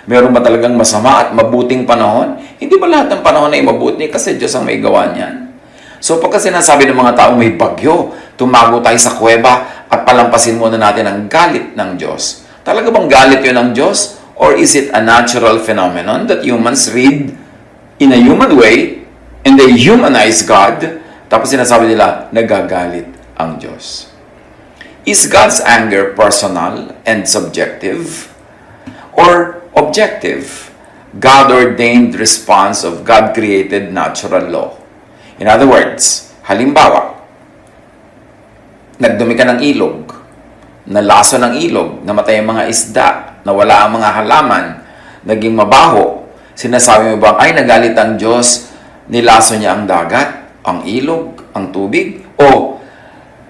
Meron ba talagang masama at mabuting panahon? Hindi ba lahat ng panahon ay mabuti kasi Diyos ang may gawa niyan? So pagka sinasabi ng mga tao may bagyo, tumago tayo sa kuweba at palampasin muna natin ang galit ng Diyos. Talaga bang galit yun ng Diyos? Or is it a natural phenomenon that humans read in a human way and they humanize God? Tapos sinasabi nila, nagagalit ang Diyos. Is God's anger personal and subjective or objective? God-ordained response of God-created natural law. In other words, halimbawa, nagdumi ka ng ilog, nalaso ng ilog, namatay ang mga isda, nawala ang mga halaman, naging mabaho, sinasabi mo ba, ay nagalit ang Diyos, nilaso niya ang dagat, ang ilog, ang tubig? O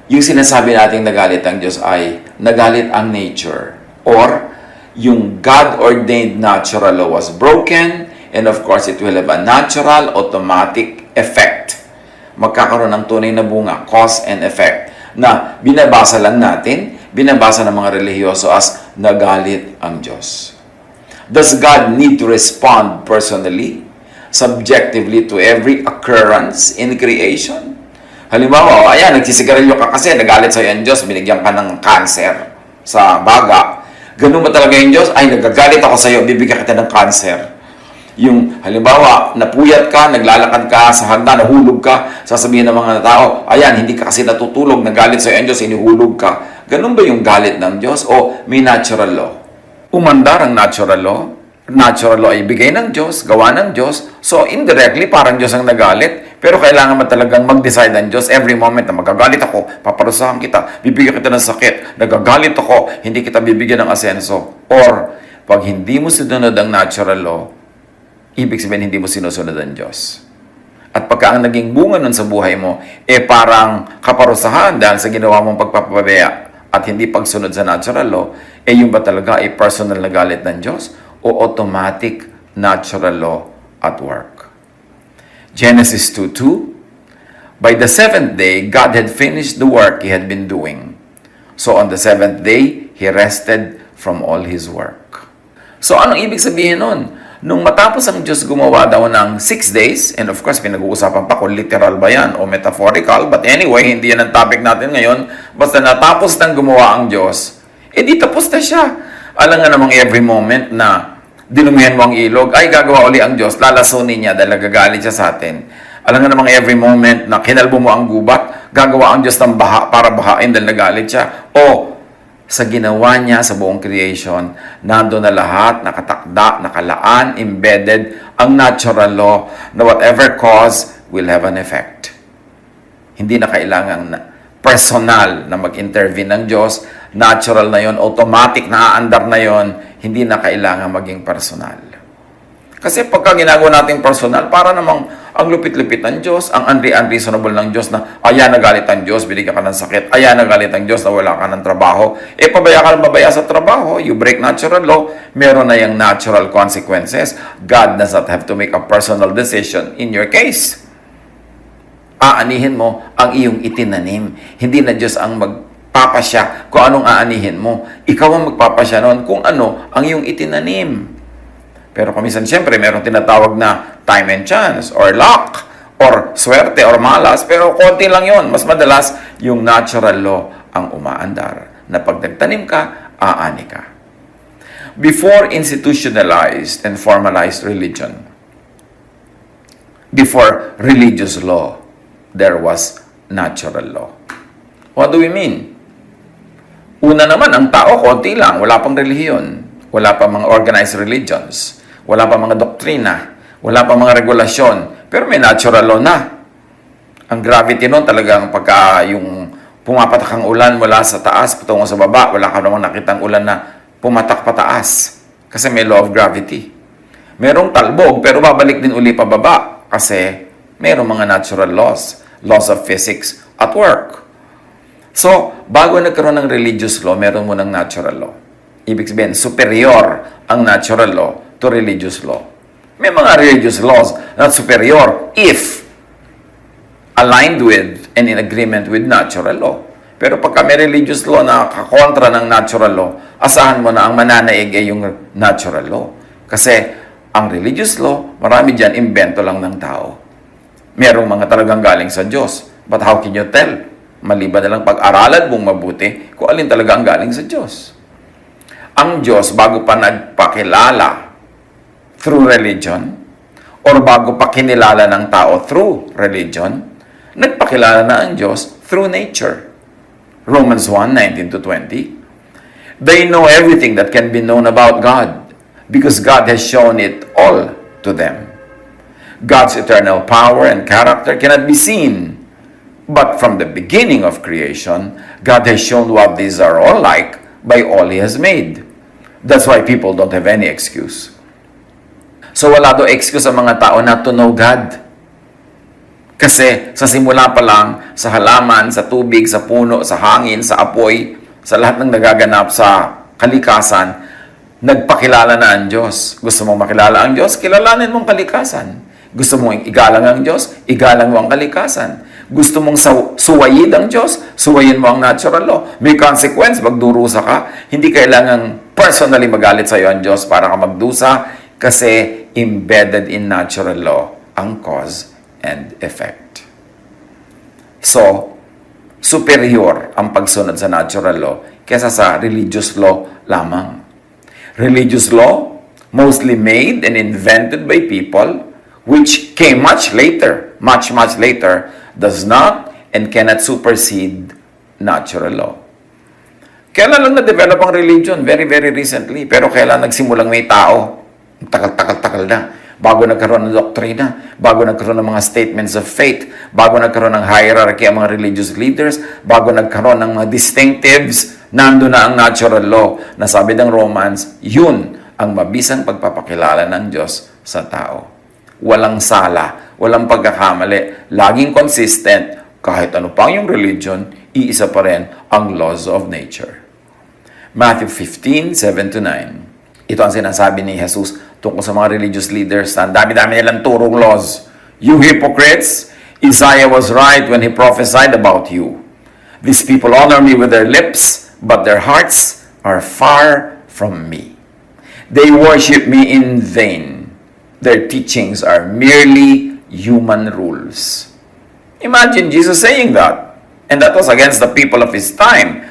yung sinasabi nating nagalit ang Diyos ay nagalit ang nature, or yung God-ordained natural law was broken, and of course, it will have a natural, automatic effect. Magkakaroon ng tunay na bunga, cause and effect, na binabasa lang natin, binabasa ng mga relihiyoso as nagalit ang Diyos. Does God need to respond personally, subjectively to every occurrence in creation? Halimbawa, ayan, nagsisigarilyo ka kasi, nagalit sa'yo ang Diyos, binigyan ka ng cancer sa baga. Ganun ba talaga yung Diyos? Ay, nagagalit ako sa'yo, bibigyan kita ng cancer. Yung, halimbawa, napuyat ka, naglalakad ka sa hagdan, nahulog ka, sasabihin ng mga tao, ayan, hindi ka kasi natutulog, nagalit sa'yo ang Diyos, inihulog ka. Ganun ba yung galit ng Diyos? O may natural law? Umandar ang natural law. Natural law ay bigay ng Diyos, gawa ng Diyos. So, indirectly, parang Diyos ang nagalit. Pero kailangan mo talagang mag-decide ng Diyos every moment na magagalit ako, paparusahan kita, bibigyan kita ng sakit, nagagalit ako, hindi kita bibigyan ng asenso. Or, pag hindi mo sinunod ang natural law, ibig sabihin hindi mo sinusunod ang Diyos. At pagka ang naging bunga nun sa buhay mo, parang kaparusahan dahil sa ginawa mong pagpapabaya at hindi pagsunod sa natural law, yung ba talaga ay personal na galit ng Diyos o automatic natural law at work? Genesis 2:2, by the seventh day, God had finished the work He had been doing. So on the seventh day, He rested from all His work. So anong ibig sabihin nun? Nung matapos ang Diyos gumawa daw ng 6 days, and of course, pinag-uusapan pa kung literal ba yan o metaphorical, but anyway, hindi yan ang topic natin ngayon. Basta natapos nang gumawa ang Diyos, di tapos na siya. Alam nga namang every moment na dinumihan mo ang ilog, ay gagawa uli ang Diyos, lalasunin niya dahil nagagalit siya sa atin. Alam nga namang every moment na kinalbo mo ang gubat, gagawa ang Diyos ng baha para bahain dahil nagalit siya. O sa ginawa niya sa buong creation, nando na lahat, nakatakda, nakalaan, embedded, ang natural law na whatever cause will have an effect. Hindi na kailangan personal na mag-intervene ng Diyos, natural na yon, automatic na aandar na yon, hindi na kailangan maging personal. Kasi pagka ginagawa natin personal, para namang ang lupit-lupit ng Diyos, ang unreasonable ng Diyos na, ayan, nagalit ang Diyos, binigyan ka ng sakit, ayan, nagalit ang Diyos, nawala ka ng trabaho, pabaya ka ng babaya sa trabaho, you break natural law, meron na yung natural consequences. God does not have to make a personal decision in your case. Aanihin mo ang iyong itinanim. Hindi na Diyos ang magpapasya kung anong aanihin mo. Ikaw ang magpapasya noon kung ano ang iyong itinanim. Pero kuminsan, siyempre, meron tinatawag na time and chance, or luck, or swerte, or malas. Pero konti lang yon. Mas madalas, yung natural law ang umaandar. Na pag nagtanim ka, aani ka. Before institutionalized and formalized religion, before religious law, there was natural law. What do we mean? Una naman, ang tao, konti lang. Wala pang relihiyon. Wala pang mga organized religions. Wala pang mga doktrina. Wala pang mga regulasyon. Pero may natural law na. Ang gravity nun talagang pagka yung pumapatak ang ulan mula sa taas patungo sa baba, wala ka namang nakitang ulan na pumatak pataas. Kasi may law of gravity. Merong talbog, pero babalik din uli pababa. Kasi merong mga natural laws. Laws of physics at work. So, bago nagkaroon ng religious law, meron mo ng natural law. Ibig sabihin, superior ang natural law to religious law. May mga religious laws na superior if aligned with and in agreement with natural law. Pero pagka may religious law na kakontra ng natural law, asahan mo na ang mananaig ay yung natural law. Kasi ang religious law, marami dyan, invento lang ng tao. Merong mga talagang galing sa Diyos. But how can you tell? Maliban na lang pag-aralan mong mabuti kung alin talaga ang galing sa Diyos. Ang Diyos, bago pa nagpakilala through religion, or bago pa kinilala ng tao through religion, nagpakilala na ang Diyos through nature. Romans 1:19-20. They know everything that can be known about God because God has shown it all to them. God's eternal power and character cannot be seen. But from the beginning of creation, God has shown what these are all like by all He has made. That's why people don't have any excuse. So wala daw excuse sa mga tao not to know God. Kasi sa simula pa lang, sa halaman, sa tubig, sa puno, sa hangin, sa apoy, sa lahat ng nagaganap sa kalikasan, nagpakilala na ang Diyos. Gusto mong makilala ang Diyos? Kilalanin mong kalikasan. Gusto mong igalang ang Diyos? Igalang mo ang kalikasan. Gusto mong suwayin ang Diyos? Suwayin mo ang natural law. May consequence, magdurusa ka. Hindi kailangang personally magalit sa iyo ang Diyos para ka magdusa kasi embedded in natural law ang cause and effect. So, superior ang pagsunod sa natural law kaysa sa religious law lamang. Religious law, mostly made and invented by people, which came much later, much later, does not and cannot supersede natural law. Kailan lang na-develop ang religion? Very recently. Pero kailan nagsimulang may tao? Takal na. Bago nagkaroon ng doktrina, bago nagkaroon ng mga statements of faith, bago nagkaroon ng hierarchy ang mga religious leaders, bago nagkaroon ng mga distinctives, nando na ang natural law. Nasabi ng Romans, yun ang mabisang pagpapakilala ng Diyos sa tao. Walang sala, walang pagkakamali, laging consistent, kahit ano pang yung religion, iisa pa rin ang laws of nature. Matthew 15:7-9. Ito ang sinasabi ni Jesus tungkol sa mga religious leaders. Ang dami-dami nilang turong laws. You hypocrites, Isaiah was right when he prophesied about you. These people honor me with their lips, but their hearts are far from me. They worship me in vain. Their teachings are merely human rules. Imagine Jesus saying that. And that was against the people of his time.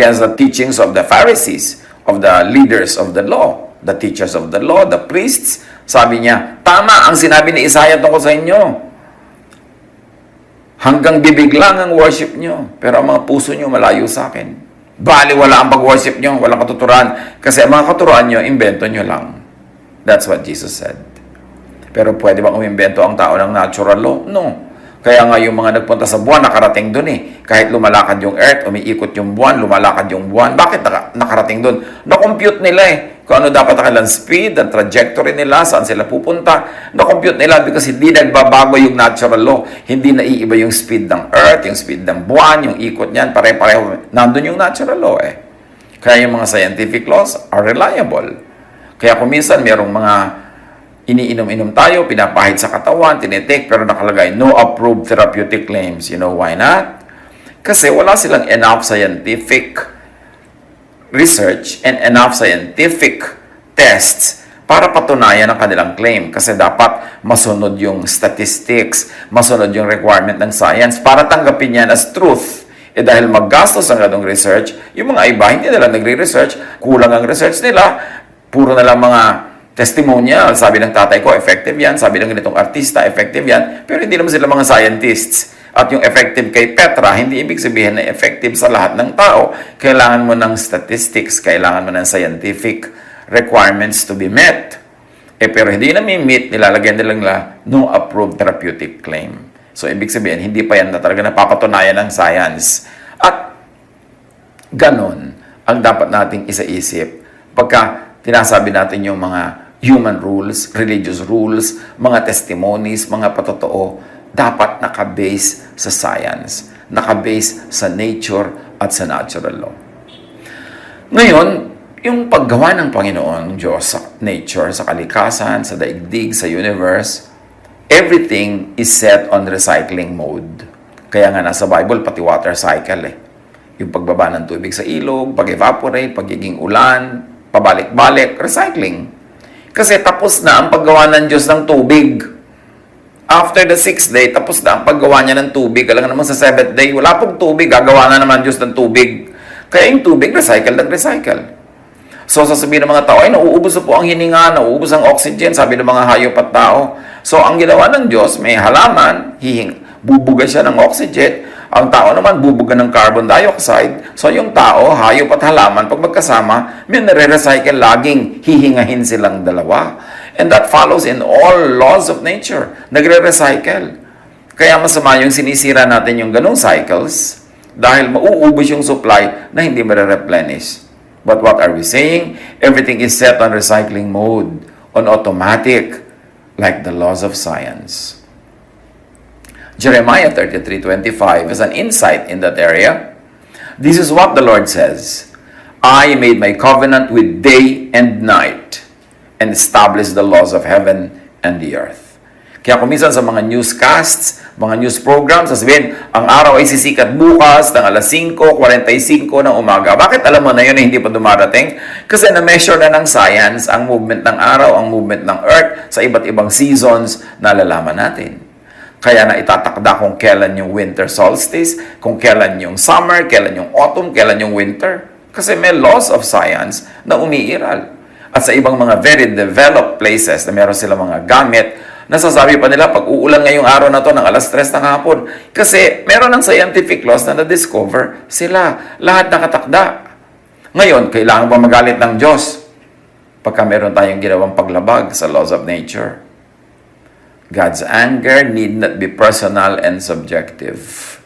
Against the teachings of the Pharisees, of the leaders of the law, the teachers of the law, the priests. Sabi niya, tama ang sinabi ni Isaiah tungkol sa inyo. Hanggang bibig lang ang worship nyo, pero ang mga puso nyo malayo sa akin. Bali, wala ang pag-worship nyo, walang katuturan. Kasi ang mga katuruan nyo, invento nyo lang. That's what Jesus said. Pero pwede bang umimbento ang tao ng natural law? No. Kaya nga yung mga nagpunta sa buwan, nakarating dun eh. Kahit lumalakad yung earth, umiikot yung buwan, lumalakad yung buwan. Bakit nakarating dun? Na-compute nila eh. Kung ano dapat ang kailang speed, ang trajectory nila, saan sila pupunta. Na-compute nila because hindi nagbabago yung natural law. Hindi naiiba yung speed ng earth, yung speed ng buwan, yung ikot niyan, pare-pareho. Nandun yung natural law eh. Kaya yung mga scientific laws are reliable. Kaya kung minsan merong mga iniinom-inom tayo, pinapahid sa katawan, tinitake, pero nakalagay, no approved therapeutic claims. You know why not? Kasi wala silang enough scientific research and enough scientific tests para patunayan ang kanilang claim. Kasi dapat masunod yung statistics, masunod yung requirement ng science para tanggapin yan as truth. Eh dahil maggastos ang ganong research, yung mga iba hindi nila nagre-research, kulang ang research nila, puro na lang mga Testimonial, sabi ng tatay ko, effective yan. Sabi ng ganitong artista, effective yan. Pero hindi naman sila mga scientists. At yung effective kay Petra, hindi ibig sabihin na effective sa lahat ng tao. Kailangan mo ng statistics, kailangan mo ng scientific requirements to be met. Pero hindi na meet, nilalagyan nila no approved therapeutic claim. So, ibig sabihin, hindi pa yan na talaga napapatunayan ng science. At ganon ang dapat nating isaisip pagka tinasabi natin yung mga human rules, religious rules, mga testimonies, mga patotoo, dapat nakabase sa science, nakabase sa nature at sa natural law. Ngayon, yung paggawa ng Panginoon Diyos sa nature, sa kalikasan, sa daigdig, sa universe, everything is set on recycling mode. Kaya nga nasa Bible, pati water cycle Yung pagbaba ng tubig sa ilog, pag-evaporate, pagiging ulan, pabalik-balik, recycling. Kasi tapos na ang paggawa ng Diyos ng tubig. After the 6th day, tapos na ang paggawa niya ng tubig. Alam naman sa 7th day, wala pong tubig, gagawa na naman Diyos ng tubig. Kaya yung tubig, recycle. So, sasabihin ng mga tao, ay, nauubos na po ang hininga, nauubos ang oxygen, sabi ng mga hayop at tao. So, ang ginawa ng Diyos, may halaman, bubuga siya ng oxygen, ang tao naman bubuga ng carbon dioxide. So, yung tao, hayop at halaman, pag magkasama, may nare-recycle, laging hihingahin silang dalawa. And that follows in all laws of nature. Nagre-recycle. Kaya masama yung sinisira natin yung ganong cycles dahil mauubos yung supply na hindi mare-replenish. But what are we saying? Everything is set on recycling mode, on automatic, like the laws of science. Jeremiah 33:25 is an insight in that area. This is what the Lord says, I made my covenant with day and night and established the laws of heaven and the earth. Kaya kung minsan sa mga newscasts, mga news programs, sasabihin, ang araw ay sisikat bukas ng alas 5:45 ng umaga. Bakit alam mo na yun na hindi pa dumarating? Kasi na-measure na ng science ang movement ng araw, ang movement ng earth sa iba't ibang seasons na nalalaman natin. Kaya na itatakda kung kailan yung winter solstice, kung kailan yung summer, kailan yung autumn, kailan yung winter. Kasi may laws of science na umiiral. At sa ibang mga very developed places na meron sila mga gamit, nasasabi pa nila, pag uulan ngayong araw na to ng alas 3 ng hapon. Kasi meron ng scientific laws na na-discover sila. Lahat nakatakda. Ngayon, kailangan ba magalit ng Diyos pagka meron tayong ginawang paglabag sa laws of nature? God's anger need not be personal and subjective.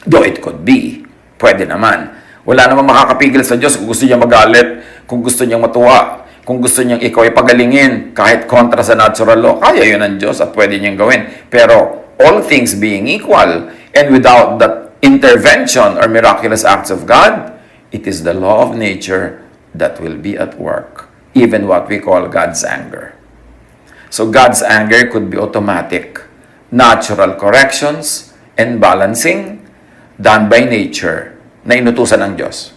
Though it could be. Pwede naman. Wala namang makakapigil sa Diyos kung gusto niya magalit, kung gusto niyang matuwa, kung gusto niyang ikaw ay pagalingin, kahit kontra sa natural law, kaya yun ng Diyos at pwede niyang gawin. Pero all things being equal, and without that intervention or miraculous acts of God, it is the law of nature that will be at work. Even what we call God's anger. So God's anger could be automatic. Natural corrections and balancing done by nature na inutusan ng Diyos.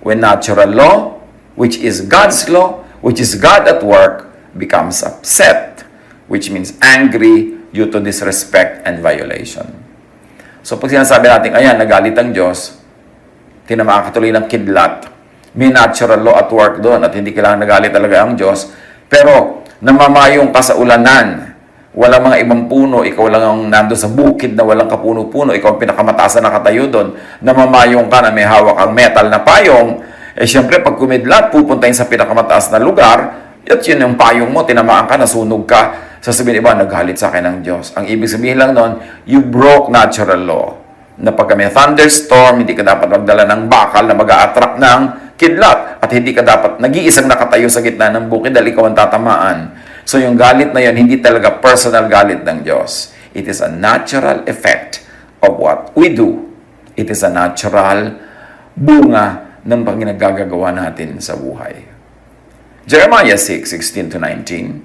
When natural law, which is God's law, which is God at work, becomes upset, which means angry due to disrespect and violation. So pag sinasabi natin, ayan, nagalit ang Diyos, tinamaan ka tuloy ng kidlat, may natural law at work doon at hindi kailangan nagalit talaga ang Diyos, pero namamayong ka sa ulanan, walang mga ibang puno, ikaw lang ang nando sa bukid na walang kapuno-puno, ikaw ang pinakamataas na nakatayo doon, namamayong ka na may hawak ang metal na payong, syempre pag kumidlat, pupuntahin sa pinakamataas na lugar, at yun yung payong mo, tinamaan ka, nasunog ka, sasabihin iba, naghalit sa akin ng Diyos. Ang ibig sabihin lang noon, you broke natural law. Na pagka may thunderstorm, hindi ka dapat magdala ng bakal na mag-a-attract ng kidlat at hindi ka dapat nag-iisang nakatayo sa gitna ng bukid dahil ikaw ang tatamaan. So yung galit na yun, hindi talaga personal galit ng Diyos. It is a natural effect of what we do. It is a natural bunga ng pangginagagawa natin sa buhay. Jeremiah 6:16-19.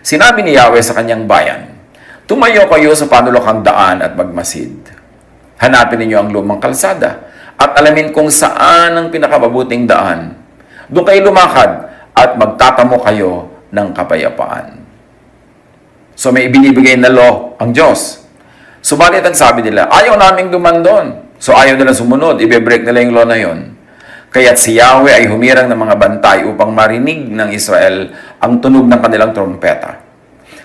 Sinabi ni Yahweh sa kanyang bayan, tumayo kayo sa panulokang daan at magmasid. Hanapin ninyo ang lumang kalsada at alamin kung saan ang pinakababuting daan. Doon kayo lumakad at magtatamo kayo ng kapayapaan. So may ibinibigay na law ang Diyos. Subalit ang sabi nila, ayaw naming duman doon. So ayaw nila sumunod, ibe-break nila yung law na yon. Kaya't si Yahweh ay humirang ng mga bantay upang marinig ng Israel ang tunog ng kanilang trompeta.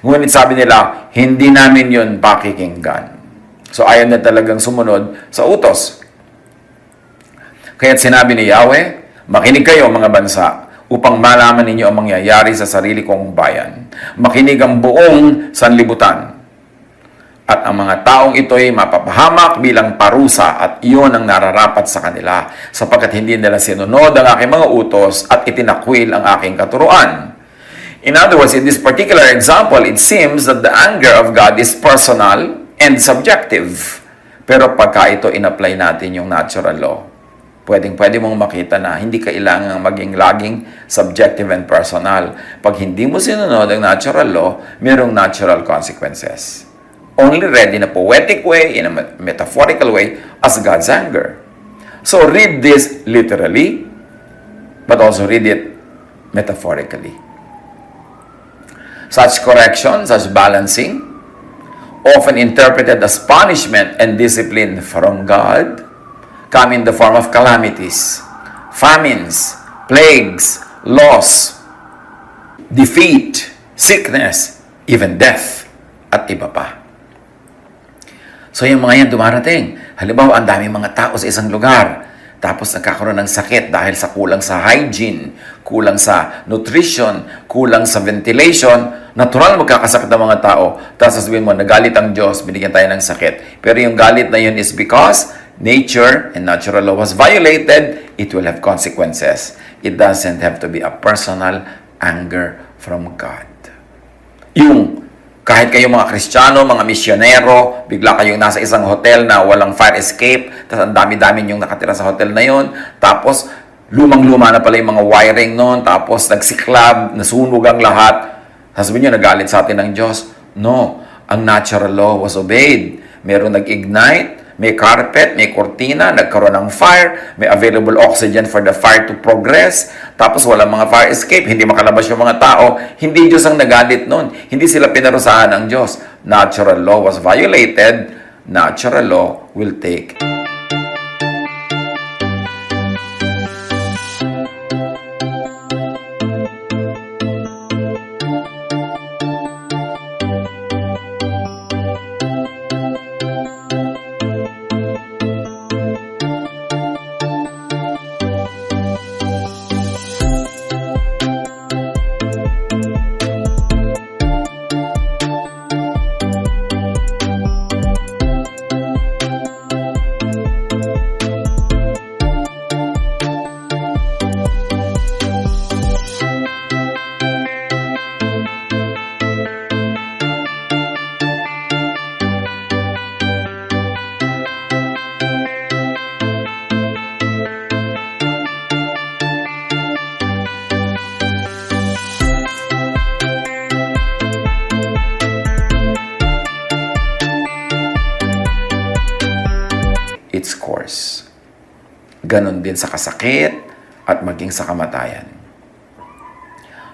Ngunit sabi nila, hindi namin yun pakikinggan. So ayaw na talagang sumunod sa utos. Kaya't sinabi ni Yahweh, makinig kayo mga bansa upang malaman ninyo ang mangyayari sa sarili kong bayan. Makinig ang buong sanlibutan. At ang mga taong ito'y mapapahamak bilang parusa at iyon ang nararapat sa kanila sapagkat hindi nila sinunod ang aking mga utos at itinakwil ang aking katuruan. In other words, in this particular example, it seems that the anger of God is personal and subjective. Pero pagka ito in-apply natin yung natural law, pwede mong makita na hindi kailangan maging laging subjective and personal. Pag hindi mo sinunod ang natural law, mayroong natural consequences. Only read in a poetic way, in a metaphorical way, as God's anger. So read this literally, but also read it metaphorically. Such correction, such balancing, often interpreted as punishment and discipline from God, come in the form of calamities, famines, plagues, loss, defeat, sickness, even death, at iba pa. So yung mga yan dumarating. Halimbawa, ang daming mga tao sa isang lugar. Tapos nagkakaroon ng sakit dahil sa kulang sa hygiene, kulang sa nutrition, kulang sa ventilation. Natural magkakasakit ng mga tao. Tapos sasabihin mo, nagalit ang Diyos, binigyan tayo ng sakit. Pero yung galit na yun is because nature and natural law was violated, it will have consequences. It doesn't have to be a personal anger from God. Yung kahit kayo mga Kristiyano, mga misyonero, bigla kayong nasa isang hotel na walang fire escape, tapos ang dami-dami yung nakatira sa hotel na yon, tapos lumang-luma na pala yung mga wiring noon, tapos nagsiklab, nasunog ang lahat. Sasabihin nyo, nagalit sa atin ng Diyos. No, ang natural law was obeyed. Meron nag-ignite, may carpet, may kortina, nagkaroon ng fire, may available oxygen for the fire to progress, tapos walang mga fire escape, hindi makalabas yung mga tao. Hindi Diyos ang nagalit nun. Hindi sila pinarusahan ng Diyos. Natural law was violated. Natural law will take. Its course. Ganon din sa kasakit at maging sa kamatayan.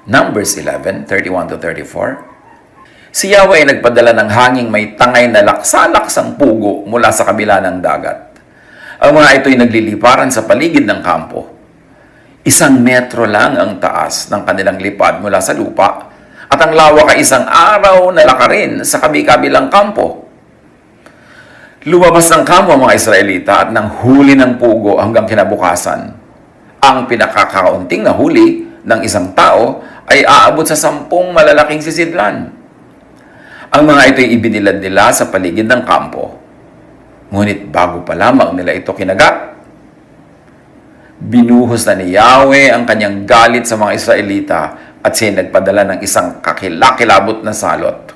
Numbers 11:31-34. Si Yahweh ay nagpadala ng hanging may tangay na laksalaksang pugo mula sa kabila ng dagat. Ang mga ito'y nagliliparan sa paligid ng kampo. 1 metro lang ang taas ng kanilang lipad mula sa lupa at ang lawak ay 1 araw na lakarin sa kabi-kabilang kampo. Lumabas ng kampo ang mga Israelita at nang huli ng pugo hanggang kinabukasan. Ang pinakakaunting na huli ng isang tao ay aabot sa 10 malalaking sisidlan. Ang mga ito'y ibinilad nila sa paligid ng kampo. Ngunit bago pa lamang nila ito kinagat, binuhos na ni Yahweh ang kanyang galit sa mga Israelita at siya nagpadala ng isang kakilakilabot na salot.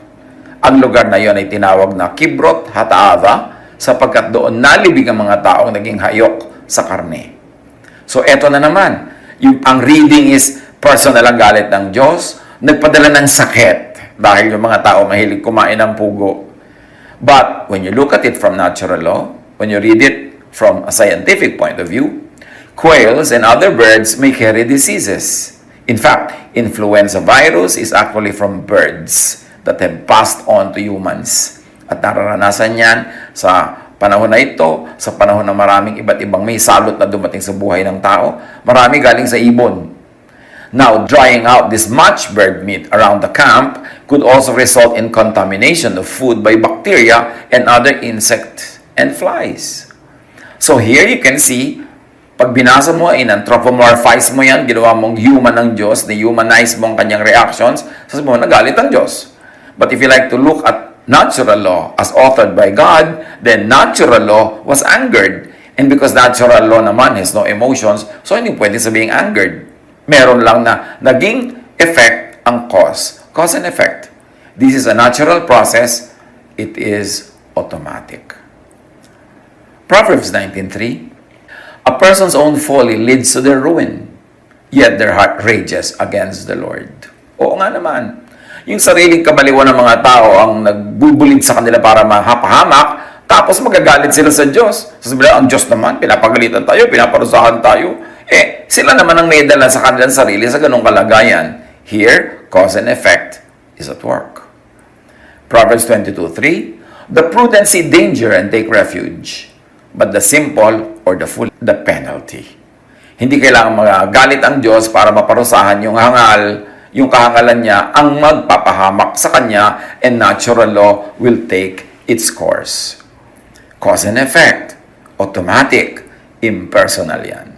Ang lugar na iyon ay tinawag na Kibrot Hataava sapagkat doon nalibig ang mga taong naging hayok sa karne. So eto na naman, ang reading is personal ang galit ng Diyos, nagpadala ng sakit dahil yung mga tao mahilig kumain ng pugo. But when you look at it from natural law, when you read it from a scientific point of view, quails and other birds may carry diseases. In fact, influenza virus is actually from birds that have passed on to humans. At nararanasan yan sa panahon na ito, sa panahon ng maraming iba't ibang may salot na dumating sa buhay ng tao, marami galing sa ibon. Now, drying out this much bird meat around the camp could also result in contamination of food by bacteria and other insects and flies. So here you can see, pag binasa mo, in-anthropomorphize mo yan, ginawa mong human ng Diyos, dehumanize mo ang kanyang reactions, sasabi mo, nagalit ang Diyos. But if you like to look at natural law as authored by God, then natural law was angered. And because natural law naman has no emotions, so hindi pwede sabihing angered. Meron lang na naging effect ang cause. Cause and effect. This is a natural process. It is automatic. Proverbs 19:3. A person's own folly leads to their ruin, yet their heart rages against the Lord. Oo nga naman. Yung sariling kabaliwan ng mga tao ang nagbubulid sa kanila para mahapahamak, tapos magagalit sila sa Diyos. Sasabihin nila, ang Diyos naman, pinapagalitan tayo, pinaparusahan tayo. Sila naman ang may dala sa kanilang sarili sa ganong kalagayan. Here, cause and effect is at work. Proverbs 22:3. The prudent see danger and take refuge, but the simple or the fool, the penalty. Hindi kailangan magalit ang Diyos para maparusahan yung hangal, yung kahangalan niya ang magpapahamak sa kanya, and natural law will take its course. Cause and effect, automatic, impersonal yan.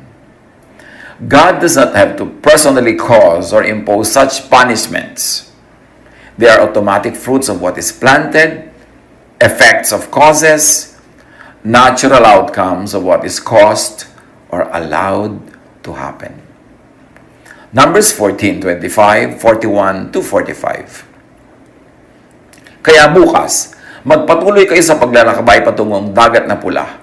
God does not have to personally cause or impose such punishments. They are automatic fruits of what is planted, effects of causes, natural outcomes of what is caused or allowed to happen. Numbers 14:25, 41 to 45. Kaya bukas, magpatuloy kayo sa paglalakbay patungong dagat na pula.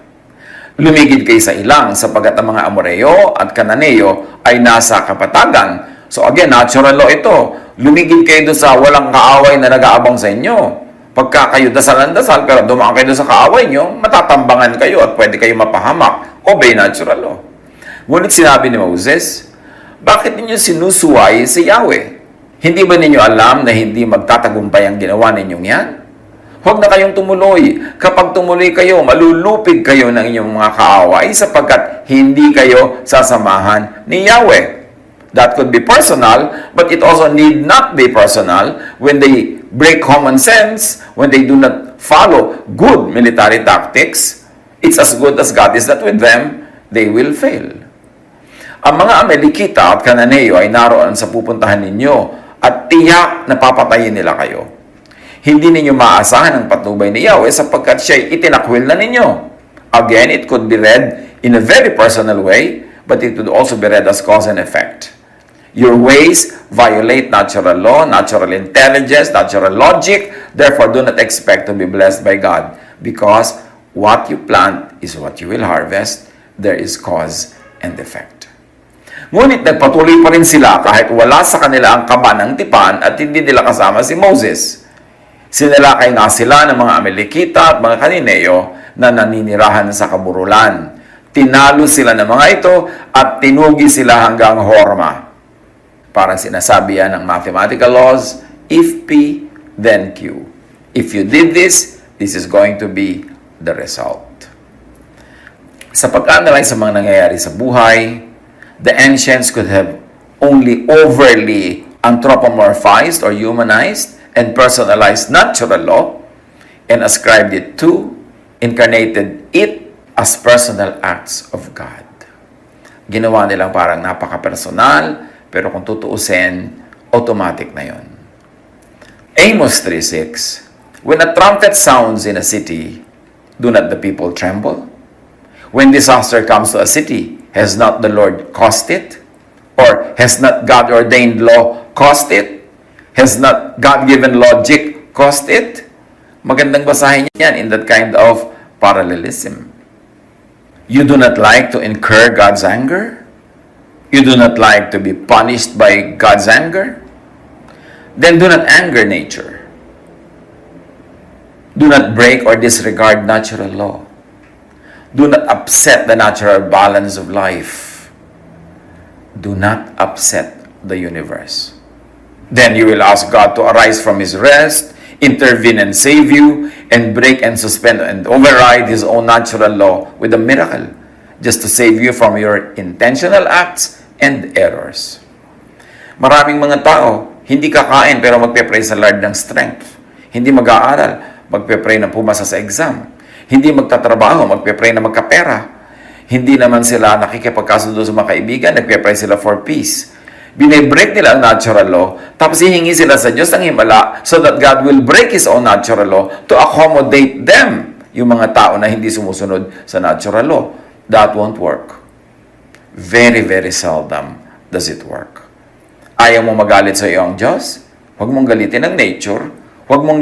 Lumigid kayo sa ilang sapagkat ang mga Amoreo at Kananeo ay nasa kapatagan. So again, natural law ito. Lumigid kayo doon sa walang kaaway na nag-aabang sa inyo. Pagka kayo dasal-dasal, pero dumaan kayo doon sa kaaway nyo, matatambangan kayo at pwede kayo mapahamak. Obey natural law. Ngunit sinabi ni Moses, bakit ninyo sinusuway si Yahweh? Hindi ba ninyo alam na hindi magtatagumpay ang ginawa ninyong yan? Huwag na kayong tumuloy. Kapag tumuloy kayo, malulupig kayo ng inyong mga kaaway sapagkat hindi kayo sasamahan ni Yahweh. That could be personal, but it also need not be personal when they break common sense, when they do not follow good military tactics. It's as good as God is that with them, they will fail. Ang mga Amalekita at Kananeo ay naroon sa pupuntahan ninyo at tiyak na papatayin nila kayo. Hindi ninyo maasahan ang patnubay ni Yahweh sapagkat siya'y itinakwil na ninyo. Again, it could be read in a very personal way, but it could also be read as cause and effect. Your ways violate natural law, natural intelligence, natural logic. Therefore, do not expect to be blessed by God because what you plant is what you will harvest. There is cause and effect. Ngunit nagpatuloy pa rin sila kahit wala sa kanila ang kaba ng tipan at hindi nila kasama si Moses. Sinalakay nga sila ng mga Amalekita at mga Kananeo na naninirahan sa kaburulan. Tinalo sila ng mga ito at tinugi sila hanggang Horma. Parang sinasabi yan ng mathematical laws, if P, then Q. If you did this, this is going to be the result. Sa pag-analyze sa mga nangyayari sa buhay, the ancients could have only overly anthropomorphized or humanized and personalized natural law and ascribed it to, incarnated it as personal acts of God. Ginawa nilang parang napaka-personal, pero kung tutuusin, automatic na yon. Amos 3:6. When a trumpet sounds in a city, do not the people tremble? When disaster comes to a city, has not the Lord caused it? Or has not God-ordained law caused it? Has not God-given logic caused it? Magandang basahin yan in that kind of parallelism. You do not like to incur God's anger? You do not like to be punished by God's anger? Then do not anger nature. Do not break or disregard natural law. Do not upset the natural balance of life. Do not upset the universe. Then you will ask God to arise from His rest intervene and save you, and break and suspend and override His own natural law with a miracle, just to save you from your intentional acts and errors. Maraming mga tao, hindi kakain pero magpe-pray sa Lord ng strength. Hindi mag-aaral, magpe-pray na pumasa sa exam. Hindi magtatrabaho, magpe-pray na magkapera. Hindi naman sila nakikipagkasundo sa mga kaibigan, nagpe-pray sila for peace. Binibreak nila ang natural law, tapos hihingi sila sa Diyos ng himala so that God will break His own natural law to accommodate them, yung mga tao na hindi sumusunod sa natural law. That won't work. Very, very seldom does it work. Ayaw mo magalit sa iyong Diyos? Huwag mong galitin ang nature. Huwag mong